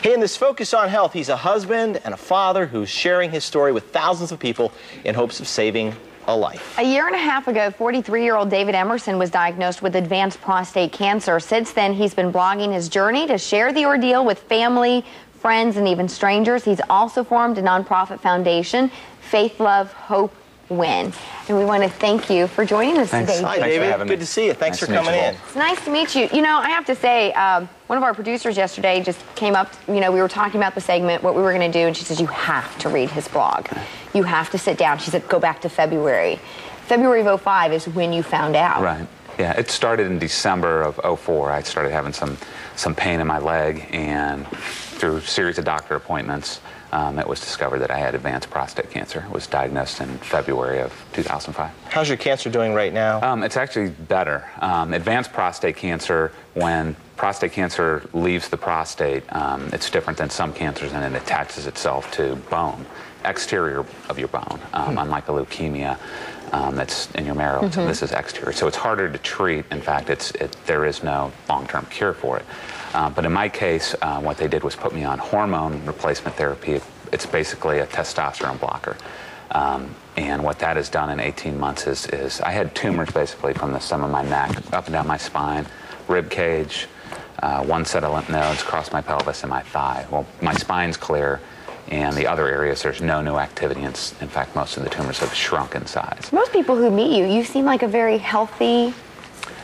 Hey, in this Focus on Health, he's a husband and a father who's sharing his story with thousands of people in hopes of saving a life. A year and a half ago, 43-year-old David Emerson was diagnosed with advanced prostate cancer. Since then, he's been blogging his journey to share the ordeal with family, friends, and even strangers. He's also formed a nonprofit foundation, Faith, Love, Hope, Win. And we want to thank you for joining us today. Hi, David. Good to see you. Thanks for coming in. It's nice to meet you. You know, I have to say, one of our producers yesterday just came up, you know, we were talking about the segment, what we were going to do, and she says, you have to read his blog. You have to sit down. She said, go back to February. February of '05 is when you found out. Right. Yeah, it started in December of '04. I started having some pain in my leg, and through a series of doctor appointments, it was discovered that I had advanced prostate cancer. It was diagnosed in February of 2005. How's your cancer doing right now? It's actually better. Advanced prostate cancer, when prostate cancer leaves the prostate, it's different than some cancers, and it attaches itself to bone, exterior of your bone, unlike a leukemia that's in your marrow. So this is exterior. So it's harder to treat. In fact, there is no long-term cure for it. But in my case, what they did was put me on hormone replacement therapy. It's basically a testosterone blocker. And what that has done in 18 months is I had tumors basically from the stem of my neck, up and down my spine, rib cage, one set of lymph nodes across my pelvis and my thigh. Well, my spine's clear, and the other areas, there's no new activity. In fact, most of the tumors have shrunk in size. Most people who meet you, you seem like a very healthy,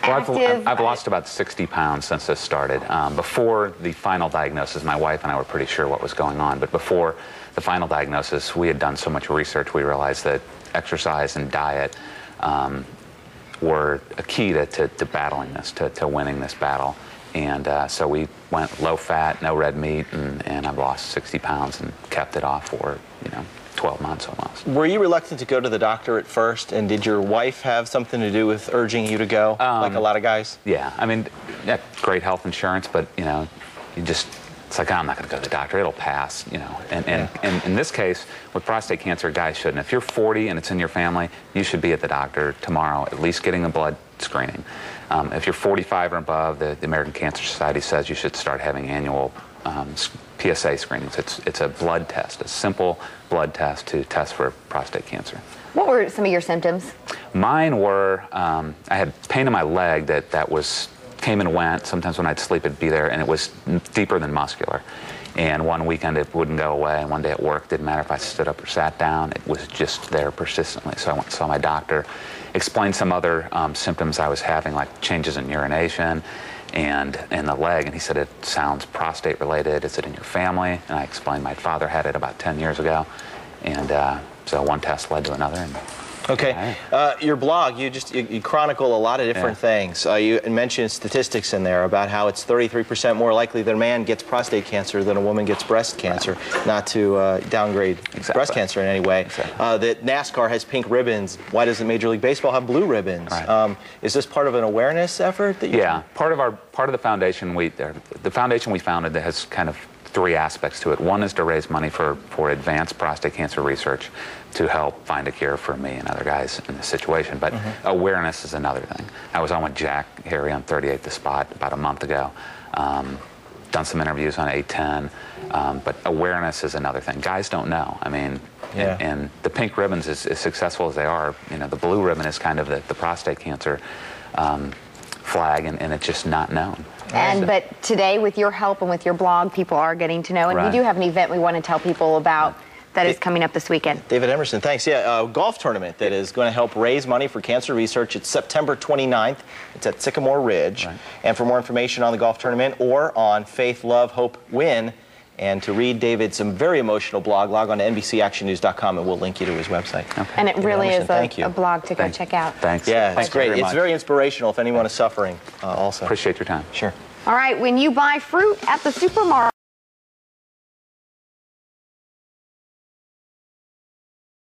well, I've lost about 60 pounds since this started. Before the final diagnosis, my wife and I were pretty sure what was going on, but before the final diagnosis, we had done so much research, we realized that exercise and diet were a key to battling this, to winning this battle. And so we went low fat, no red meat, and I've lost 60 pounds and kept it off for, 12 months almost. Were you reluctant to go to the doctor at first, and did your wife have something to do with urging you to go, like a lot of guys? Yeah, I mean, yeah, great health insurance, but, it's like, I'm not going to go to the doctor, it'll pass, And in this case, with prostate cancer, guys shouldn't. If you're 40 and it's in your family, you should be at the doctor tomorrow, at least getting a blood screening. If you're 45 or above, the American Cancer Society says you should start having annual PSA screenings. It's a blood test, a simple blood test to test for prostate cancer. What were some of your symptoms? Mine were, I had pain in my leg that came and went. Sometimes when I'd sleep, it'd be there, and it was deeper than muscular. And one weekend it wouldn't go away, and one day at work, didn't matter if I stood up or sat down, it was just there persistently. So I went and saw my doctor, explained some other symptoms I was having, like changes in urination and in the leg, and he said, it sounds prostate related, is it in your family? And I explained my father had it about 10 years ago, and so one test led to another. And okay. Your blog, you chronicle a lot of different things. You mentioned statistics in there about how it's 33% more likely that a man gets prostate cancer than a woman gets breast cancer, not to downgrade breast cancer in any way. That NASCAR has pink ribbons. Why doesn't Major League Baseball have blue ribbons? Is this part of an awareness effort that you part of the foundation the foundation we founded that has kind of three aspects to it. One is to raise money for advanced prostate cancer research to help find a cure for me and other guys in this situation. But awareness is another thing. I was on with Jack Harry on 38 The Spot about a month ago. Done some interviews on 810. But awareness is another thing. Guys don't know. I mean, and the pink ribbons, as successful as they are, the blue ribbon is kind of the prostate cancer flag, and it's just not known. But today, with your help and with your blog, people are getting to know. And we do have an event we want to tell people about that is coming up this weekend. David Emerson, thanks. Yeah, a golf tournament that is going to help raise money for cancer research. It's September 29th. It's at Sycamore Ridge. And for more information on the golf tournament or on Faith, Love, Hope, Win, and to read David's very emotional blog, log on to NBCActionNews.com, and we'll link you to his website. And it really is a blog to go check out. Thanks. Yeah, it's great. It's very inspirational if anyone is suffering also. Appreciate your time. Sure. All right, when you buy fruit at the supermarket,